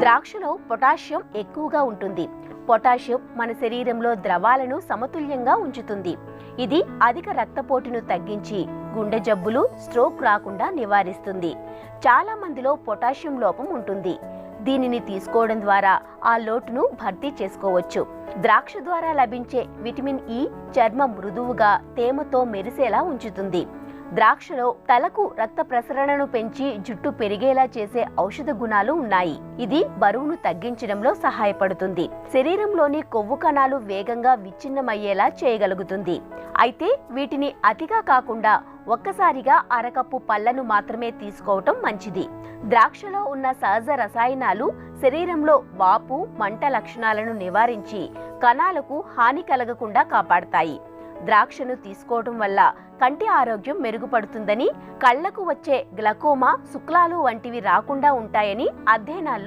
ద్రాక్షలో potassium ఎక్కువగా ఉంటుంది. Potassium మన శరీరంలో ద్రవాలను సమతుల్యంగా ఉంచుతుంది. ఇది అధిక రక్తపోటును తగ్గించి గుండె జబ్బులు, స్ట్రోక్ రాకుండా నివారిస్తుంది. చాలా మందిలో పొటాషియం లోపం ఉంటుంది. దీనిని తీసుకోవడం ద్వారా ఆ లోటును భర్తీ చేసుకోవచ్చు. ద్రాక్ష ద్వారా లభించే విటమిన్ ఇ చర్మం మృదువుగా, తేమతో మెరిసేలా ఉంచుతుంది. ద్రాక్షలో తలకు రక్త ప్రసరణను పెంచి జుట్టు పెరిగేలా చేసే ఔషధ గుణాలు ఉన్నాయి. ఇది బరువును తగ్గించడంలో సహాయపడుతుంది. శరీరంలోని కొవ్వు కణాలు వేగంగా విచ్ఛిన్నమయ్యేలా చేయగలుగుతుంది. అయితే వీటిని అతిగా కాకుండా ఒక్కసారిగా అరకప్పు పళ్లను మాత్రమే తీసుకోవటం మంచిది. ద్రాక్షలో ఉన్న సహజ రసాయనాలు శరీరంలో వాపు, మంట లక్షణాలను నివారించి కణాలకు హాని కలగకుండా కాపాడతాయి. ద్రాక్షను తీసుకోవడం వల్ల కంటి ఆరోగ్యం మెరుగుపడుతుందని, కళ్లకు వచ్చే గ్లకోమా, శుక్లాలు వంటివి రాకుండా ఉంటాయని అధ్యయనాల్లో